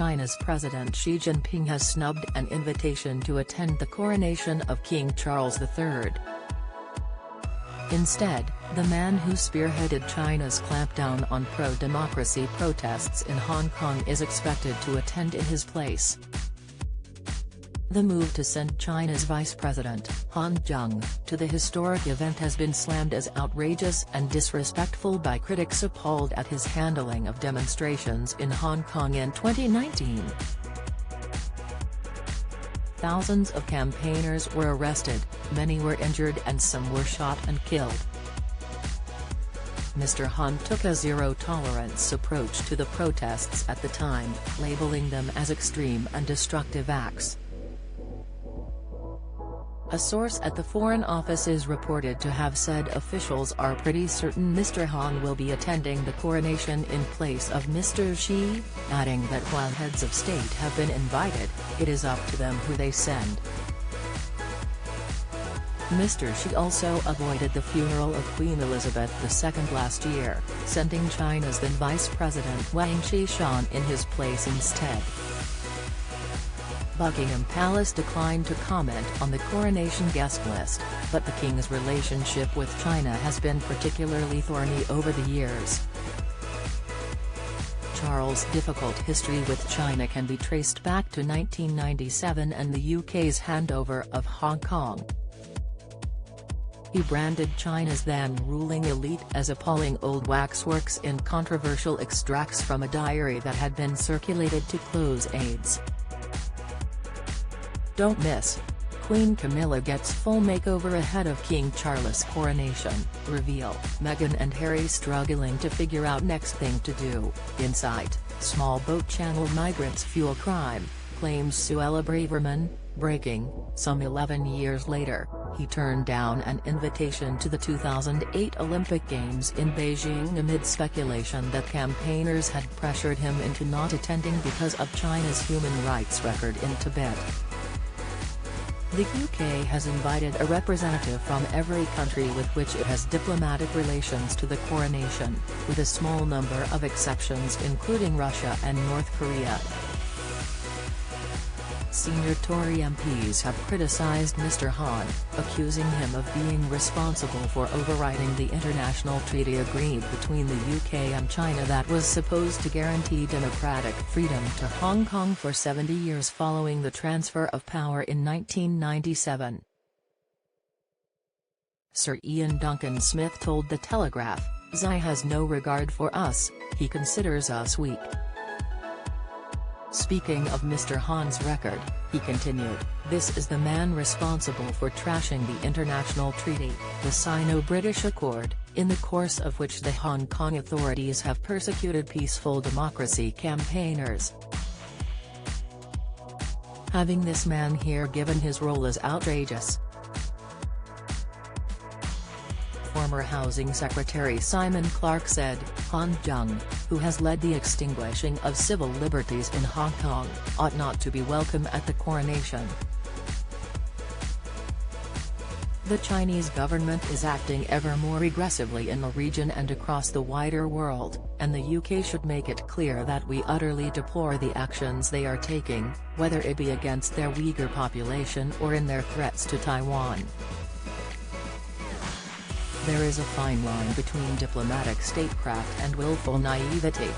China's President Xi Jinping has snubbed an invitation to attend the coronation of King Charles III. Instead, the man who spearheaded China's clampdown on pro-democracy protests in Hong Kong is expected to attend in his place. The move to send China's Vice President, Han Zheng, to the historic event has been slammed as outrageous and disrespectful by critics appalled at his handling of demonstrations in Hong Kong in 2019. Thousands of campaigners were arrested, many were injured and some were shot and killed. Mr. Han took a zero-tolerance approach to the protests at the time, labeling them as extreme and destructive acts. A source at the Foreign Office is reported to have said officials are pretty certain Mr. Han will be attending the coronation in place of Mr. Xi, adding that while heads of state have been invited, it is up to them who they send. Mr. Xi also avoided the funeral of Queen Elizabeth II last year, sending China's then Vice President Wang Qishan in his place instead. Buckingham Palace declined to comment on the coronation guest list, but the king's relationship with China has been particularly thorny over the years. Charles' difficult history with China can be traced back to 1997 and the UK's handover of Hong Kong. He branded China's then-ruling elite as appalling old waxworks in controversial extracts from a diary that had been circulated to close aides. Don't miss: Queen Camilla gets full makeover ahead of King Charles' coronation, reveal, Meghan and Harry struggling to figure out next thing to do, insight, small boat channel migrants fuel crime, claims Suella Braverman, breaking, some 11 years later, he turned down an invitation to the 2008 Olympic Games in Beijing amid speculation that campaigners had pressured him into not attending because of China's human rights record in Tibet. The UK has invited a representative from every country with which it has diplomatic relations to the coronation, with a small number of exceptions including Russia and North Korea. Senior Tory MPs have criticised Mr. Han, accusing him of being responsible for overriding the international treaty agreed between the UK and China that was supposed to guarantee democratic freedom to Hong Kong for 70 years following the transfer of power in 1997. Sir Ian Duncan Smith told The Telegraph, "Xi has no regard for us, he considers us weak." Speaking of Mr. Han's record, he continued, "This is the man responsible for trashing the international treaty, the Sino-British Accord, in the course of which the Hong Kong authorities have persecuted peaceful democracy campaigners. Having this man here given his role is outrageous." Former Housing Secretary Simon Clarke said, Han Zheng, who has led the extinguishing of civil liberties in Hong Kong, ought not to be welcome at the coronation. The Chinese government is acting ever more aggressively in the region and across the wider world, and the UK should make it clear that we utterly deplore the actions they are taking, whether it be against their Uyghur population or in their threats to Taiwan. There is a fine line between diplomatic statecraft and willful naivety.